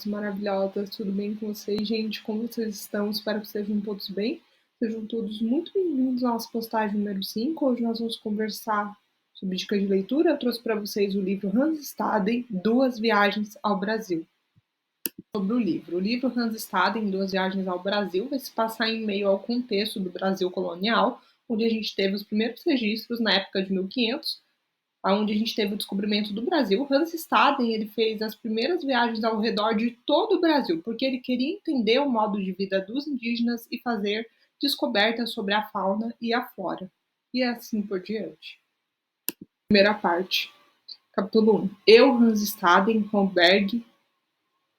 Maravilhosas, tudo bem com vocês, gente? Como vocês estão? Espero que estejam todos bem. Sejam todos muito bem-vindos à nossa postagem número 5. Hoje nós vamos conversar sobre dicas de leitura. Eu trouxe para vocês o livro Hans Staden, Duas Viagens ao Brasil. Sobre o livro Hans Staden, Duas Viagens ao Brasil, vai se passar em meio ao contexto do Brasil colonial, onde a gente teve os primeiros registros na época de 1500, onde a gente teve o descobrimento do Brasil. Hans Staden, ele fez as primeiras viagens ao redor de todo o Brasil, porque ele queria entender o modo de vida dos indígenas e fazer descobertas sobre a fauna e a flora, e assim por diante. Primeira parte. Capítulo 1. Eu, Hans Staden, Homberg,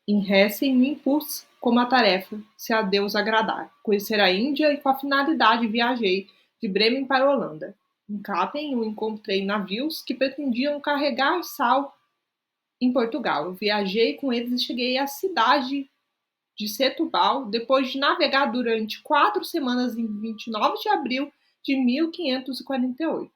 em Hessen, me impus como a tarefa, se a Deus agradar, conhecer a Índia, e com a finalidade viajei de Bremen para a Holanda. Em Kappen, eu encontrei navios que pretendiam carregar sal em Portugal. Eu viajei com eles e cheguei à cidade de Setúbal, depois de navegar durante 4 semanas em 29 de abril de 1548.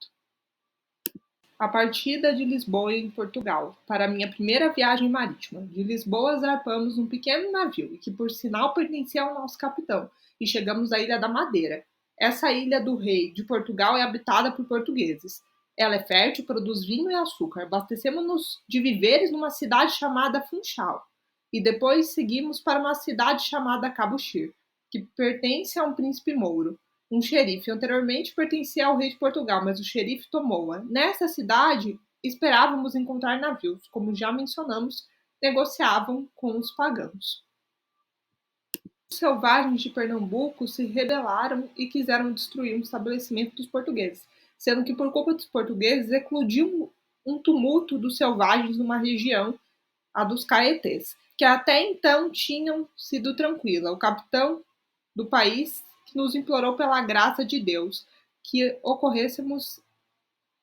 A partida de Lisboa, em Portugal, para minha primeira viagem marítima. De Lisboa, zarpamos num pequeno navio, que por sinal pertencia ao nosso capitão, e chegamos à Ilha da Madeira. Essa ilha do rei de Portugal é habitada por portugueses. Ela é fértil, produz vinho e açúcar. Abastecemos-nos de víveres numa cidade chamada Funchal. E depois seguimos para uma cidade chamada Cabuchir, que pertence a um príncipe mouro, um xerife. Anteriormente pertencia ao rei de Portugal, mas o xerife tomou-a. Nessa cidade, esperávamos encontrar navios, como já mencionamos, negociavam com os pagãos. Os selvagens de Pernambuco se rebelaram e quiseram destruir um estabelecimento dos portugueses, sendo que por culpa dos portugueses eclodiu um tumulto dos selvagens numa região, a dos Caetés, que até então tinham sido tranquila. O capitão do país que nos implorou pela graça de Deus que ocorrêssemos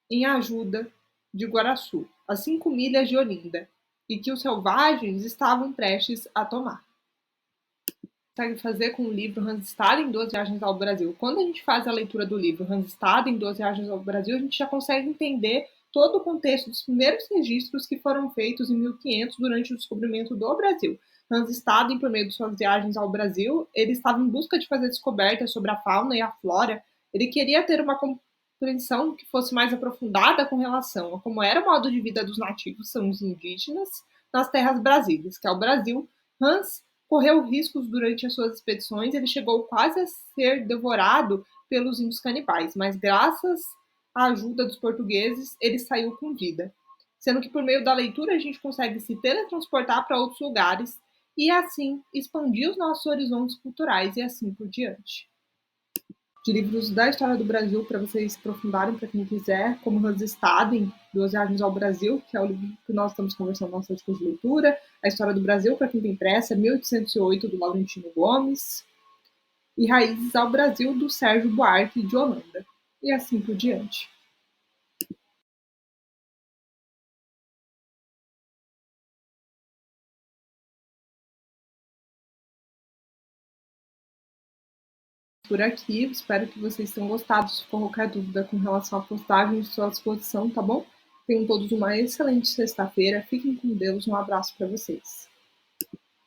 em ajuda de Guaraçu, a 5 milhas de Olinda, e que os selvagens estavam prestes a tomar. Consegue fazer com o livro Hans Staden, Duas Viagens ao Brasil. Quando a gente faz a leitura do livro Hans Staden, Duas Viagens ao Brasil, a gente já consegue entender todo o contexto dos primeiros registros que foram feitos em 1500 durante o descobrimento do Brasil. Hans Staden, por meio de suas viagens ao Brasil, ele estava em busca de fazer descobertas sobre a fauna e a flora. Ele queria ter uma compreensão que fosse mais aprofundada com relação a como era o modo de vida dos nativos, são os indígenas, nas terras brasílias, que é o Brasil. Hans correu riscos durante as suas expedições, ele chegou quase a ser devorado pelos índios canibais, mas graças à ajuda dos portugueses, ele saiu com vida. Sendo que por meio da leitura a gente consegue se teletransportar para outros lugares e assim expandir os nossos horizontes culturais e assim por diante. De livros da história do Brasil para vocês se aprofundarem, para quem quiser, como Hans Staden, Duas Viagens ao Brasil, que é o livro que nós estamos conversando na nossa discussão de leitura, A História do Brasil, para quem tem pressa, 1808, do Laurentino Gomes, e Raízes ao Brasil, do Sérgio Buarque de Holanda, e assim por diante. Por aqui, espero que vocês tenham gostado. Se for qualquer dúvida com relação à postagem, estou à disposição, tá bom? Tenham todos uma excelente sexta-feira, fiquem com Deus, um abraço para vocês.